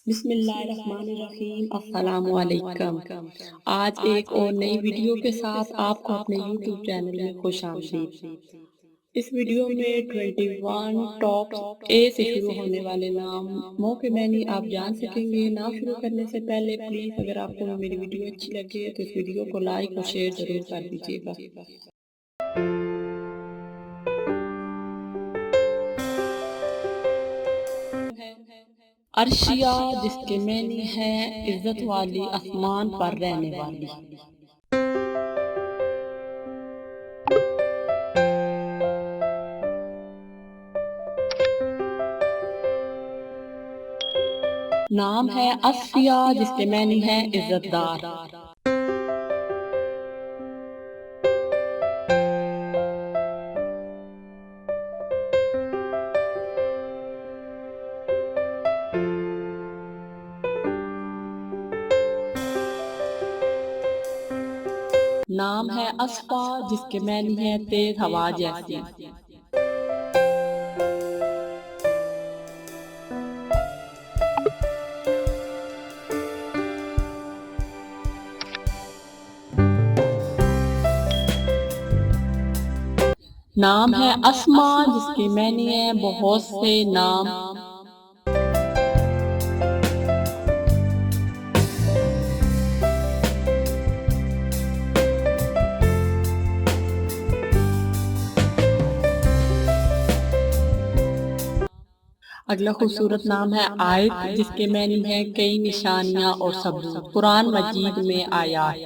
बिस्मिल्लाहिर्रहमानिर्रहीम अस्सलामुअलैकुम। आज एक और नई वीडियो के साथ आपको अपने यूट्यूब चैनल में खुशामदीद। इस वीडियो में 21 टॉप्स ए से शुरू होने वाले नामों के मैनी आप जान सकेंगे। नाम शुरू करने से पहले प्लीज़ अगर आपको मेरी वीडियो अच्छी लगे तो इस वीडियो को लाइक और शेयर ज़रूर कर दीजिएगा। अर्शिया, जिसके मैनी है इज्जत वाली, आसमान पर रहने वाली। नाम है अस्फिया, जिसके मैनी है इज्जतदार। नाम है अस्फा, जिसके मैनी है तेज हवा जैसी। नाम है अस्मा, जिसके मैनी है बहुत से नाम। अगला खूबसूरत नाम है आयत, जिसके मैनी है कई निशानियां और सबूत। कुरान मजीद में आयात।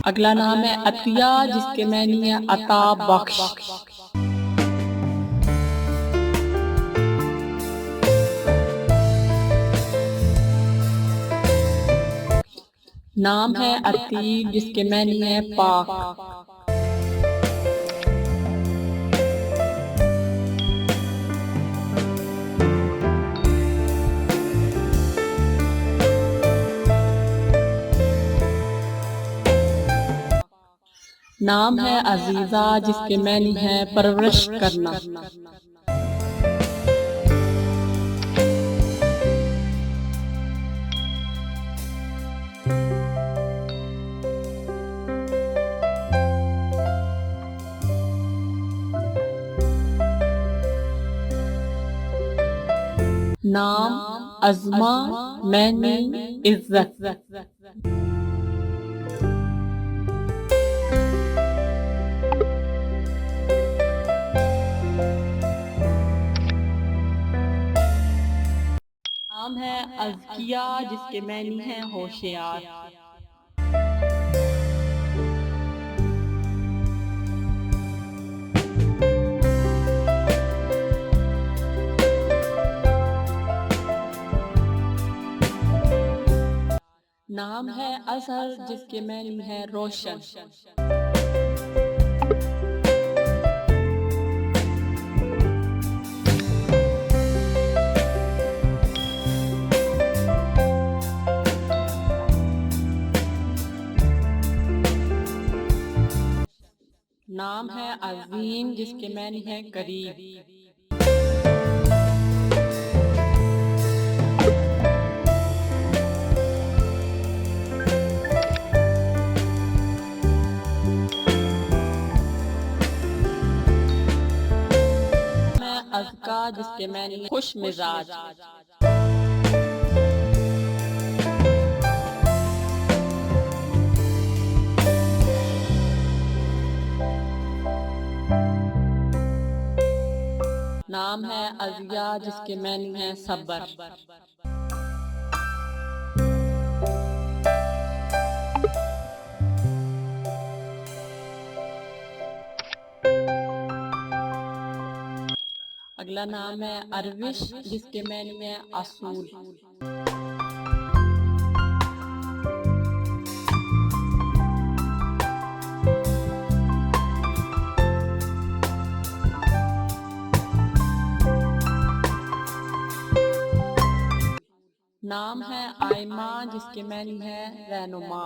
अगला नाम है अतिया, जिसके मैनी है अता बख्श। नाम है अतीब, जिसके मैनी है पाक। नाम है अजीजा, जिसके मैनी है परवरिश करना। नाम अज़मा, मैनी इज्जत। नाम है अज़किया, जिसके मैनी है होशियार। नाम है असर, जिसके मैनी है रोशन। नाम है अजीम, जिसके मैनी है करीब। अज़का, जिसके मैनी है खुश मिजाज। नाम है अजिया, जिसके मैनी है सब्र। अगला नाम है अरविश, जिसके मैनी है असूल। नाम है आयमा, जिसके मैनी है रहनुमा।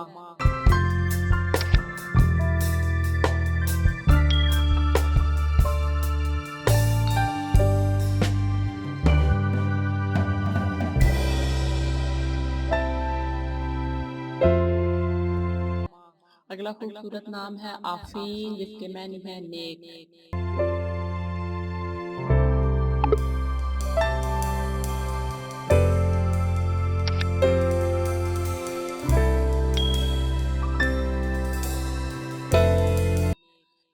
अगला खूबसूरत नाम है आफीन, जिसके मैनी है नेक।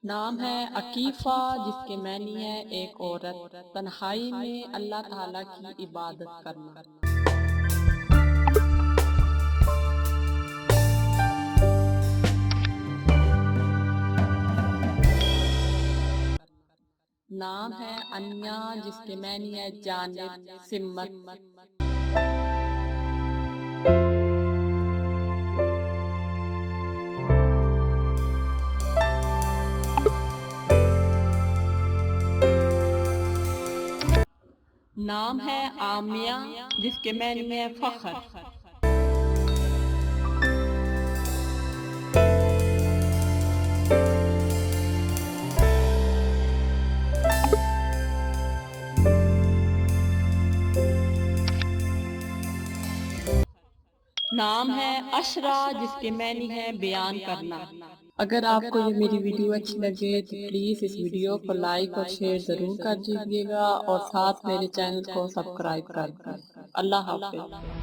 नाम है अकीफा, जिसके मैनी है एक औरत। तन्हाई में अल्लाह ताला की इबादत करना। नाम है अन्या, जिसके मैनी है जानिब, सिम्मत। नाम है आमिया, जिसके मैनी है फख्र। नाम है अशरा, जिसके मैनी है बयान करना। अगर आपको ये मेरी वीडियो अच्छी लगे तो प्लीज़ इस वीडियो को लाइक और शेयर ज़रूर कर दीजिएगा और साथ मेरे चैनल को सब्सक्राइब कर दीजिए। अल्लाह हाफ़िज़।